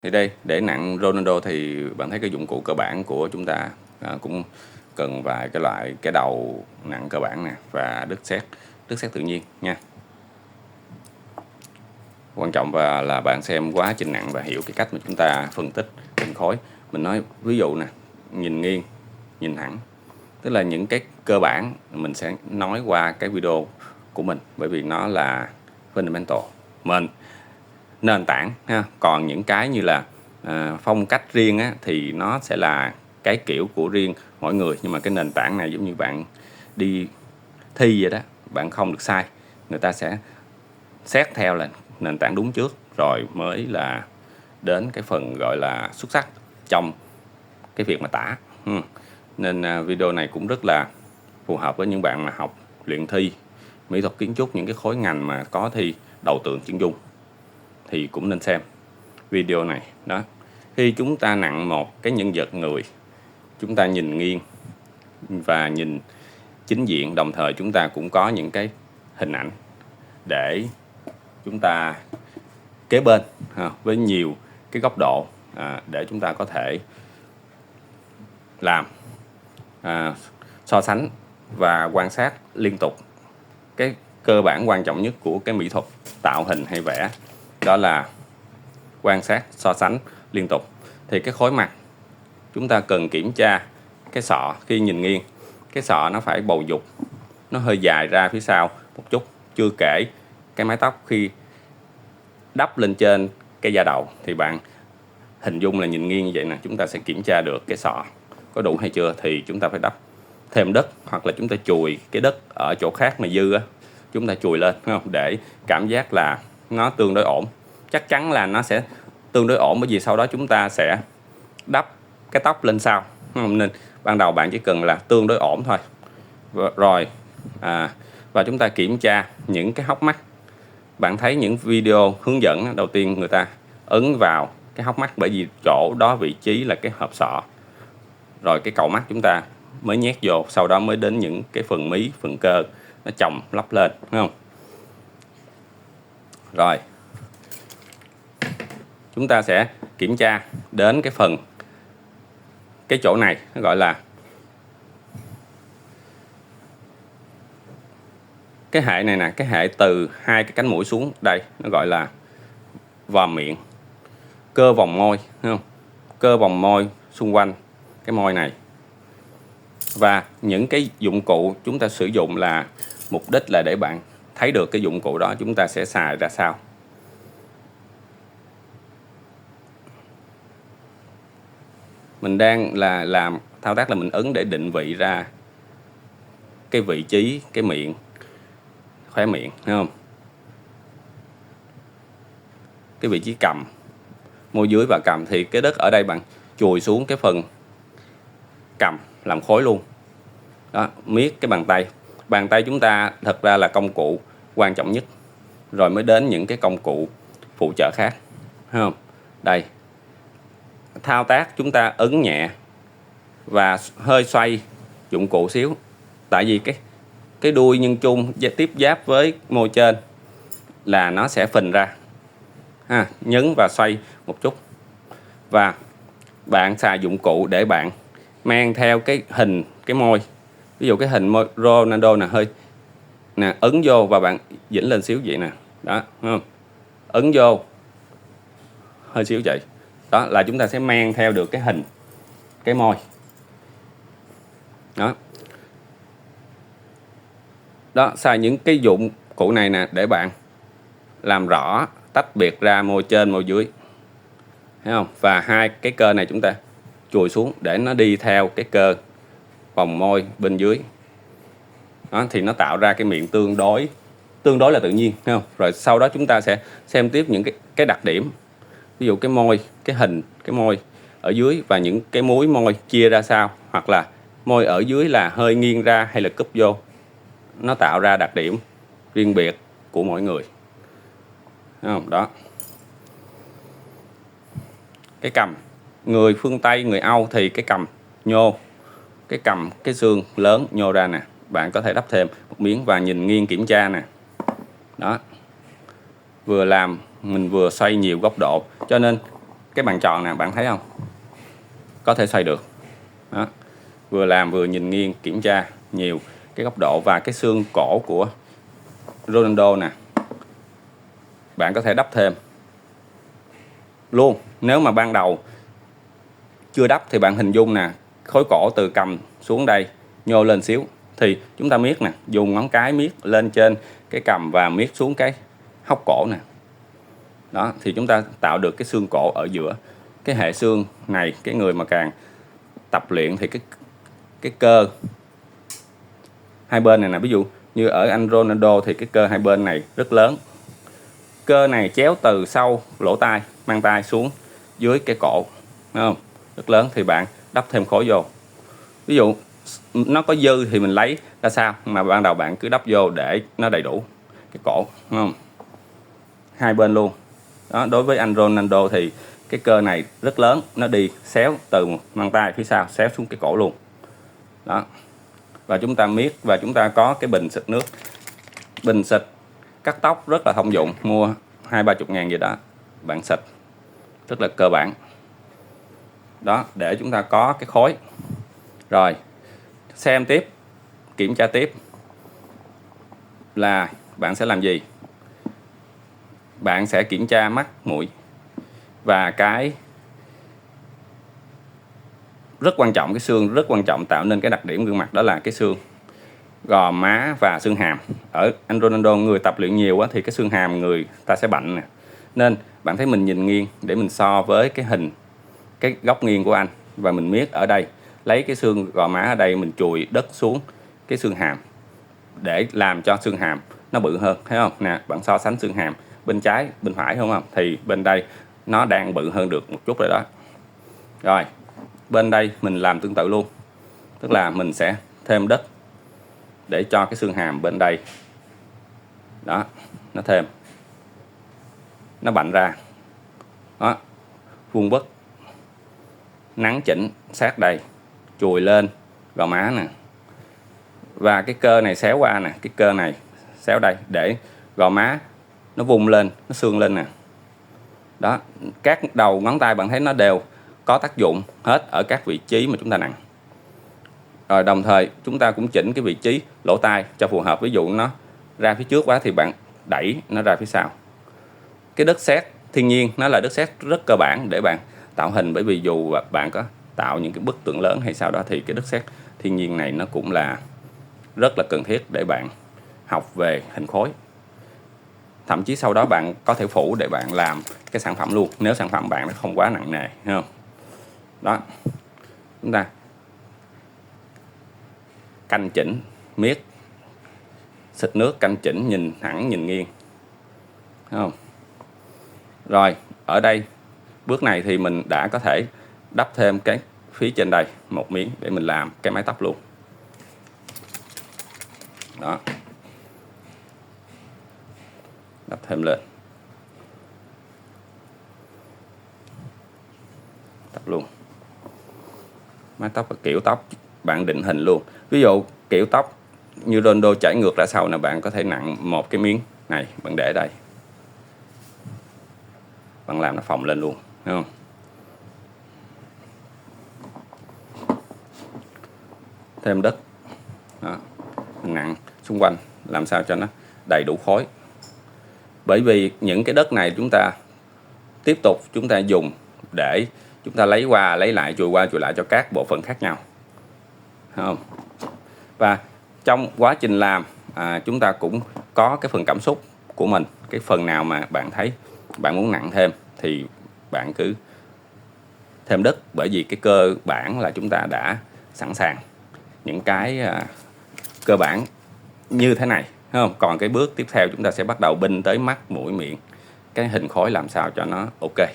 Thì đây, để nặng Ronaldo thì bạn thấy cái dụng cụ cơ bản của chúng ta cũng cần vài cái loại cái đầu nặng cơ bản nè, và đứt sét tự nhiên nha. Quan trọng và là bạn xem quá trình nặng và hiểu cái cách mà chúng ta phân tích từng khối. Mình nói ví dụ nè, nhìn nghiêng, nhìn thẳng, tức là những cái cơ bản mình sẽ nói qua cái video của mình, bởi vì nó là fundamental, nền tảng ha. Còn những cái như là phong cách riêng á, thì nó sẽ là cái kiểu của riêng mỗi người, nhưng mà cái nền tảng này giống như bạn đi thi vậy đó, bạn không được sai, người ta sẽ xét theo là nền tảng đúng trước rồi mới là đến cái phần gọi là xuất sắc trong cái việc mà tả. Nên video này cũng rất là phù hợp với những bạn mà học luyện thi, mỹ thuật kiến trúc, những cái khối ngành mà có thi đầu tượng chân dung thì cũng nên xem video này đó. Khi chúng ta nặng một cái nhân vật người, chúng ta nhìn nghiêng và nhìn chính diện, đồng thời chúng ta cũng có những cái hình ảnh để chúng ta kế bên với nhiều cái góc độ để chúng ta có thể làm so sánh và quan sát liên tục. Cái cơ bản quan trọng nhất của cái mỹ thuật tạo hình hay vẽ đó là quan sát, so sánh liên tục. Thì cái khối mặt chúng ta cần kiểm tra cái sọ. Khi nhìn nghiêng, cái sọ nó phải bầu dục, nó hơi dài ra phía sau một chút. Chưa kể cái mái tóc khi đắp lên trên cái da đầu thì bạn hình dung là nhìn nghiêng như vậy nè, chúng ta sẽ kiểm tra được cái sọ có đủ hay chưa. Thì chúng ta phải đắp thêm đất, hoặc là chúng ta chùi cái đất ở chỗ khác mà dư á, chúng ta chùi lên, không, để cảm giác là nó tương đối ổn. Chắc chắn là nó sẽ tương đối ổn, bởi vì sau đó chúng ta sẽ đắp cái tóc lên sau, nên ban đầu bạn chỉ cần là tương đối ổn thôi. Rồi và chúng ta kiểm tra những cái hốc mắt. Bạn thấy những video hướng dẫn đầu tiên người ta ấn vào cái hốc mắt, bởi vì chỗ đó vị trí là cái hộp sọ, rồi cái cầu mắt chúng ta mới nhét vô, sau đó mới đến những cái phần mí, phần cơ nó chồng lắp lên, đúng không? Rồi chúng ta sẽ kiểm tra đến cái chỗ này, nó gọi là cái hệ này nè, cái hệ từ hai cái cánh mũi xuống đây, nó gọi là vòm miệng, cơ vòng môi, thấy không? Cơ vòng môi xung quanh cái môi này. Và những cái dụng cụ chúng ta sử dụng là mục đích là để bạn thấy được cái dụng cụ đó chúng ta sẽ xài ra sao. Mình đang là làm thao tác là mình ấn để định vị ra cái vị trí cái miệng, khóe miệng, thấy không? Cái vị trí cằm, môi dưới và cằm. Thì cái đất ở đây bạn chùi xuống cái phần cằm làm khối luôn đó, miết cái bàn tay chúng ta thật ra là công cụ quan trọng nhất, rồi mới đến những cái công cụ phụ trợ khác, thấy không? Đây, thao tác chúng ta ấn nhẹ và hơi xoay dụng cụ xíu, tại vì cái đuôi nhân trung tiếp giáp với môi trên là nó sẽ phình ra nhấn và xoay một chút. Và bạn xài dụng cụ để bạn mang theo cái hình cái môi. Ví dụ cái hình môi Ronaldo nè, hơi nè, ấn vô và bạn dĩnh lên xíu vậy nè, đó, đúng không? Ấn vô hơi xíu vậy, đó là chúng ta sẽ mang theo được cái hình cái môi đó. Đó, xài những cái dụng cụ này nè để bạn làm rõ, tách biệt ra môi trên môi dưới, thấy không? Và hai cái cơ này chúng ta chùi xuống để nó đi theo cái cơ vòng môi bên dưới đó, thì nó tạo ra cái miệng tương đối là tự nhiên, thấy không? Rồi sau đó chúng ta sẽ xem tiếp những cái đặc điểm, ví dụ cái môi, cái hình cái môi ở dưới và những cái múi môi chia ra sao, hoặc là môi ở dưới là hơi nghiêng ra hay là cúp vô, nó tạo ra đặc điểm riêng biệt của mỗi người, thấy không? Đó, cái cằm, người phương Tây, người Âu thì cái cằm nhô, cái cằm, cái xương lớn nhô ra nè, bạn có thể đắp thêm một miếng và nhìn nghiêng kiểm tra nè. Đó, vừa làm mình vừa xoay nhiều góc độ, cho nên cái bàn tròn nè, bạn thấy không, có thể xoay được đó. Vừa làm vừa nhìn nghiêng, kiểm tra nhiều cái góc độ. Và cái xương cổ của Ronaldo nè, bạn có thể đắp thêm luôn. Nếu mà ban đầu chưa đắp thì bạn hình dung nè, khối cổ từ cầm xuống đây nhô lên xíu, thì chúng ta miết nè, dùng ngón cái miết lên trên cái cầm và miết xuống cái hốc cổ nè. Đó, thì chúng ta tạo được cái xương cổ ở giữa. Cái hệ xương này, cái người mà càng tập luyện thì cái cơ hai bên này nè, ví dụ như ở anh Ronaldo thì cái cơ hai bên này rất lớn. Cơ này chéo từ sau lỗ tai, mang tai xuống dưới cái cổ, đúng không? Rất lớn, thì bạn đắp thêm khối vô. Ví dụ nó có dư thì mình lấy ra sao, mà ban đầu bạn cứ đắp vô để nó đầy đủ cái cổ, đúng không? Hai bên luôn. Đó, đối với anh Ronaldo thì cái cơ này rất lớn, nó đi xéo từ mang tai phía sau xéo xuống cái cổ luôn. Đó. Và chúng ta miết, và chúng ta có cái bình xịt nước, bình xịt cắt tóc rất là thông dụng, mua 20-30 ngàn gì đó, bạn xịt rất là cơ bản. Đó, để chúng ta có cái khối. Rồi, xem tiếp, kiểm tra tiếp là bạn sẽ làm gì? Bạn sẽ kiểm tra mắt, mũi. Và cái rất quan trọng, cái xương rất quan trọng tạo nên cái đặc điểm gương mặt, đó là cái xương gò má và xương hàm. Ở anh Ronaldo, người tập luyện nhiều quá thì cái xương hàm người ta sẽ bạnh nè. Nên bạn thấy mình nhìn nghiêng để mình so với cái hình, cái góc nghiêng của anh, và mình miết ở đây, lấy cái xương gò má ở đây mình chùi đất xuống cái xương hàm để làm cho xương hàm nó bự hơn, thấy không nè? Bạn so sánh xương hàm bên trái bên phải, không không, thì bên đây nó đang bự hơn được một chút rồi đó. Rồi bên đây mình làm tương tự luôn, tức là mình sẽ thêm đất để cho cái xương hàm bên đây đó, nó thêm, nó bạnh ra đó, vuông vức, nắn chỉnh sát đây, chùi lên gò má nè, và cái cơ này xéo qua nè, cái cơ này xéo đây để gò má nó vung lên, nó xương lên nè. Đó, các đầu ngón tay bạn thấy nó đều có tác dụng hết ở các vị trí mà chúng ta nặng. Rồi đồng thời chúng ta cũng chỉnh cái vị trí lỗ tai cho phù hợp. Ví dụ nó ra phía trước quá thì bạn đẩy nó ra phía sau. Cái đất sét thiên nhiên nó là đất sét rất cơ bản để bạn tạo hình, bởi vì dù bạn có tạo những cái bức tượng lớn hay sao đó thì cái đất sét thiên nhiên này nó cũng là rất là cần thiết để bạn học về hình khối. Thậm chí sau đó bạn có thể phủ để bạn làm cái sản phẩm luôn, nếu sản phẩm bạn nó không quá nặng nề, thấy không? Đó, chúng ta canh chỉnh, miết, xịt nước, canh chỉnh, nhìn thẳng, nhìn nghiêng, thấy không? Rồi, ở đây bước này thì mình đã có thể đắp thêm cái phía trên đây một miếng để mình làm cái mái tóc luôn. Đó, đắp thêm lên, đắp luôn. Mái tóc và kiểu tóc bạn định hình luôn. Ví dụ kiểu tóc như Ronaldo chảy ngược ra sau nè, bạn có thể nặng một cái miếng này, bạn để đây, bạn làm nó phồng lên luôn, thấy không? Thêm đất đó, nặng xung quanh làm sao cho nó đầy đủ khối. Bởi vì những cái đất này chúng ta tiếp tục chúng ta dùng để chúng ta lấy qua lấy lại, chùi qua chùi lại cho các bộ phận khác nhau, thấy không? Và trong quá trình làm chúng ta cũng có cái phần cảm xúc của mình. Cái phần nào mà bạn thấy bạn muốn nặng thêm thì bạn cứ thêm đất, bởi vì cái cơ bản là chúng ta đã sẵn sàng những cái cơ bản như thế này, thấy không? Còn cái bước tiếp theo chúng ta sẽ bắt đầu binh tới mắt, mũi, miệng, cái hình khối làm sao cho nó ok.